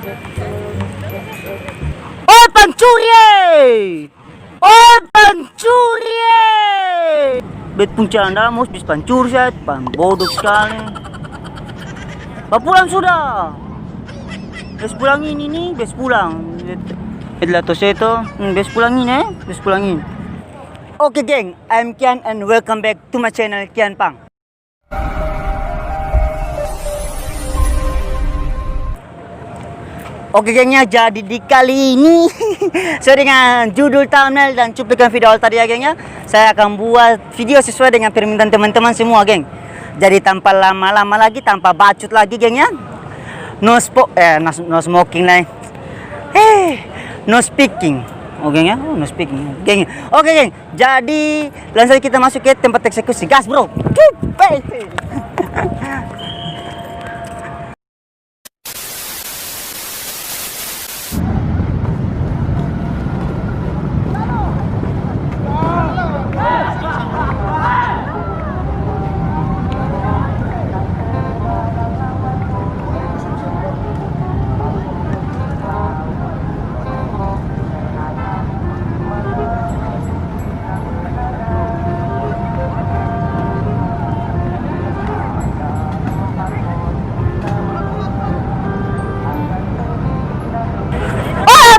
Oh, pencuri! Oh, pencuri! Bet puncalan dalam mus bis pencuri saya, bodoh sekali. Pulang sudah. Bes pulang ini nih, bes pulang. Itulah to seto, bes pulang ini, bes pulang ini. Oke geng, I'm Kian and welcome back to my channel Kian Pang. Oke gengnya, jadi di kali ini sesuai dengan judul thumbnail dan cuplikan video awal tadi ya gengnya, saya akan buat video sesuai dengan permintaan teman-teman semua geng. Jadi tanpa lama-lama lagi, tanpa bacot lagi gengnya, no smoking lah, no speaking. Oke geng ya, no speaking geng. Oke geng, jadi langsung kita masuk ke tempat eksekusi. Gas bro.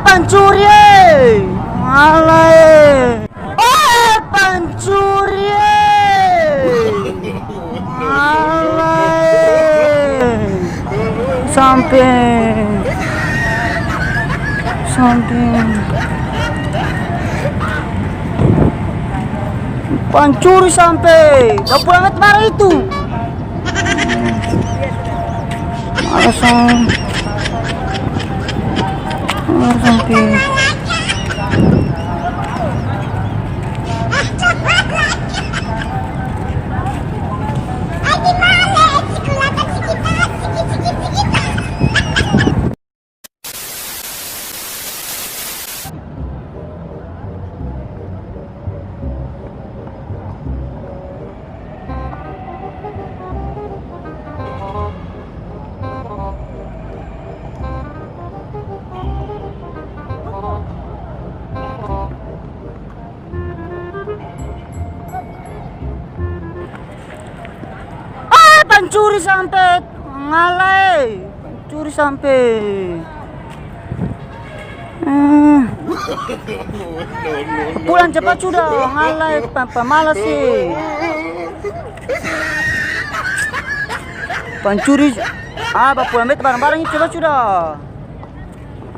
Pencuri, alay. Oh, pencuri, alay. Sampai. Pencuri sampai. Gak pulang marah itu. Alasan. Sampai pencuri sampai ngalai, pencuri sampai pulang cepat sudah, ngalai pemalas sih. Pencuri pulang bet barang-barang itu cepat sudah,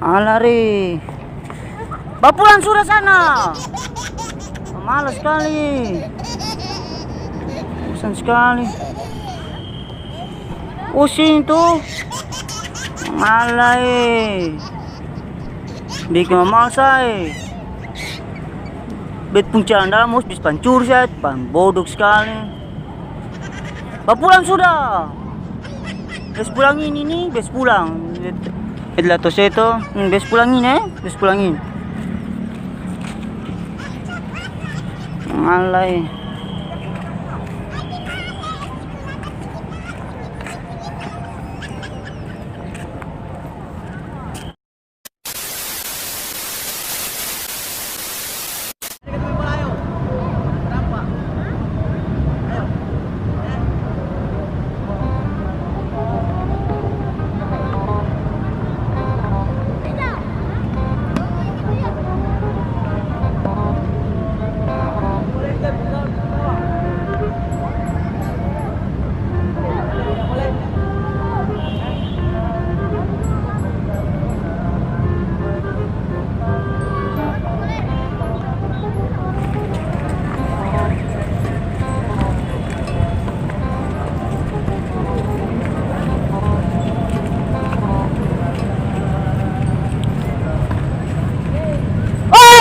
alari pulang sudah sana, malas sekali, bosan sekali. Pusing tuh, malai, bikin mamal saya. Bet puncalan dalam mus bis pencuri saya, bodoh sekali. Pulang sudah, bes pulang ini nih, bes pulang. Itulah to seto, bes pulang ini, bes pulang ini. Malai.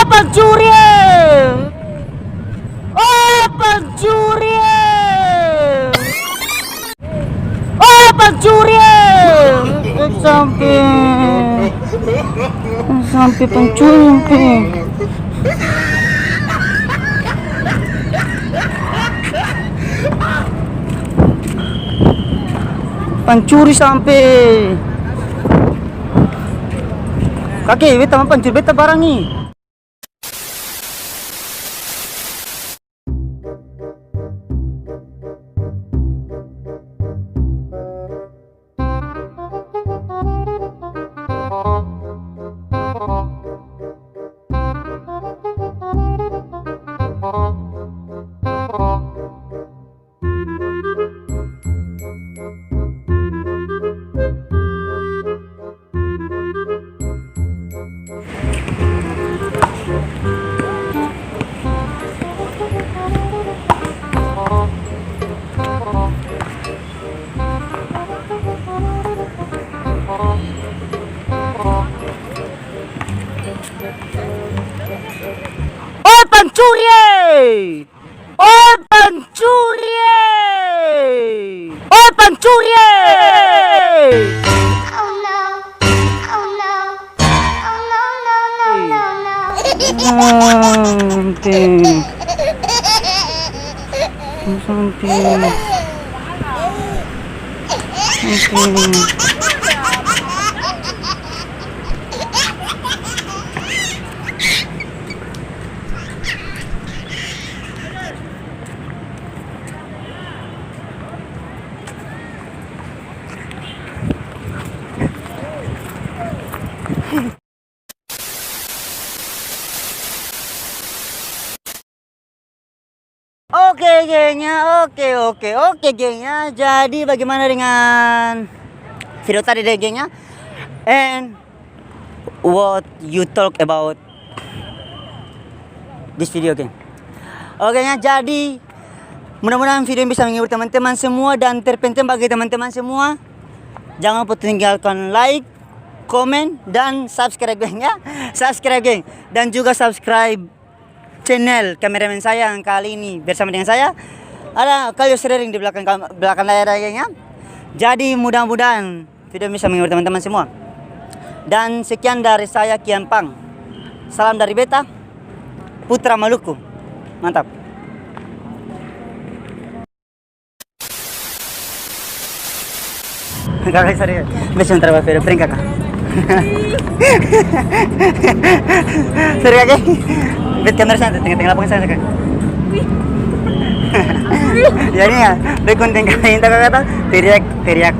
Pencuri, oh pencuri, oh pencuri, sampai pencuri. Pencuri sampai Kakek, beta mau pancur beta barang nih. Oh pencuri! Oh pencuri! Oh pencuri! Oh no. Oh no. Oh no, no, no, no, no. Santi. Santi. Santi. Oke gengnya, oke gengnya. Jadi bagaimana dengan video tadi deh gengnya? And what you talk about this video geng? Oke ya, jadi mudah-mudahan video ini bisa menghibur teman-teman semua. Dan terpenting bagi teman-teman semua, jangan lupa tinggalkan like, komen, dan subscribe geng ya. Subscribe geng. Dan juga subscribe channel kameramen saya yang kali ini bersama dengan saya ada Kalio Sering di belakang layar geng ya. Jadi mudah-mudahan video bisa menghibur teman-teman semua. Dan sekian dari saya Kian Pang. Salam dari beta Putra Maluku. Mantap. Kakak serius. Bisa ntar video prank kakak. Serius kakak. Bet kamera sana tengah-tengah lapangan sana kakak. Jadi ya, bet konten kali ini kakak kata teriak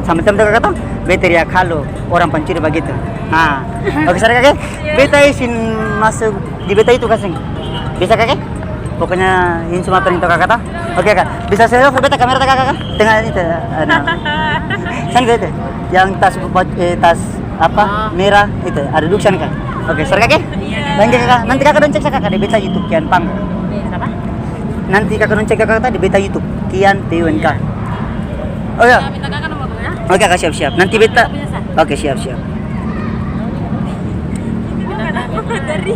sama teman kakak kata, bet teriak halo orang pencuri begitu. Nah, oke serius kakak. Beta izin masuk di beta itu kasih. Bisa kakak? Pokoknya ini cuma perintah kakak kata. Oke kak, bisa saya beta kamera kakak tengah itu. San gitu. Yang tas apa merah itu ada duduk sana kak. Oke, sorry kakek. Thank you kakak. Nanti kakak cek kakak di beta YouTube Kian Pang. Siapa? Nanti kakak cek kakak di beta YouTube Kian PWNK. Oh ya. Minta kakak nomor ya. Oke kakak siap-siap. Nanti beta. Oke siap-siap. Dari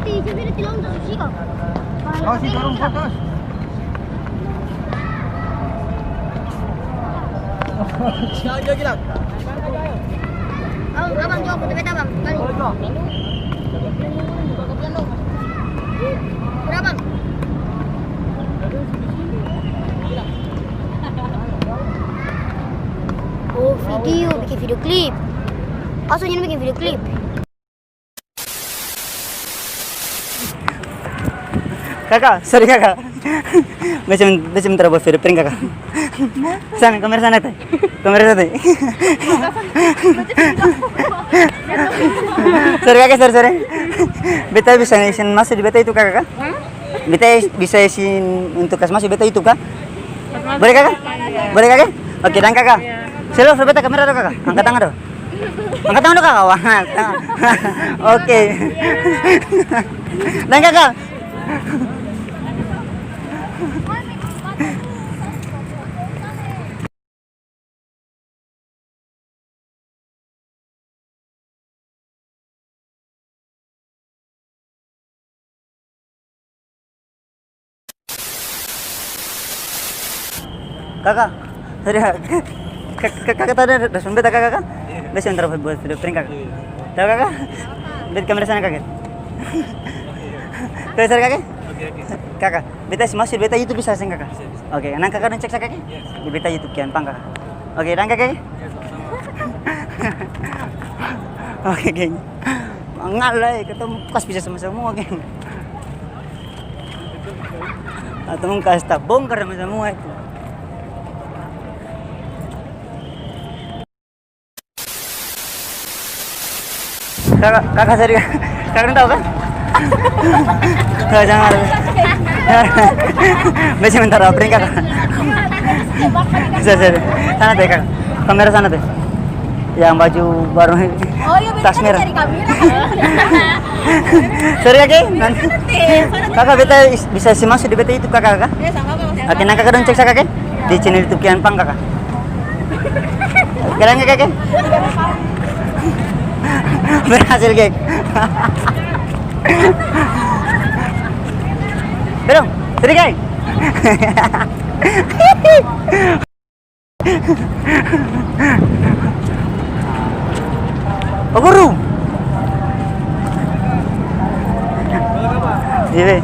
itu video tilang untuk sushi kok. Oh, si dorong fotos. Jangan gila. Abang jawab foto beta bang. Kali. Berapa? Oh video, bikin video klip. Maksudnya bikin video klip. Kakak, sorry kakak. Macam terbuat video prank kakak. Sana kamera sana teh. Kamera sana teh. Sorry kakak, sorry. Beta bisa izin masuk di beta itu kakak? Beta bisa izin untuk kasih masuk beta itu kak? Boleh kakak? Boleh kakak? Oke, dan kakak. Selalu beta kamera dong kakak. Angkat tangan dong. Angkat tangan dong kakak. Wah, oke. Dan kakak. Kakak, sorry Kakak tahu ada respon beta kakak? Beta sebentar buat video prank kakak. Tahu kakak? Lihat kamera sana kakak. Tuh sana kakak? Kakak, beta masih beta YouTube bisa sih kakak. Oke, nang kakak cek kakak? Di beta YouTube kian pang kakak. Oke, nang kakak? Oke, geng. Mangal lah, ketemu kas bisa sama semua, geng. Atau mungkin kas tak bongkar sama semua itu. Kakak sering, kakak tahu kan? Tahu jangan. Masih sebentar opening kakak. Bisa. Sana deh kakak. Kamera sana deh. Yang baju baru tas merah. Sorry kakak, nanti kakak beta bisa masuk di beta itu kakak. Oke, nah kakak dong cek kakak di channel YouTube Kian Pang kakak. Kalian kakak? Berhasil geng. Belum, tadi geng. Oh guru. Iya.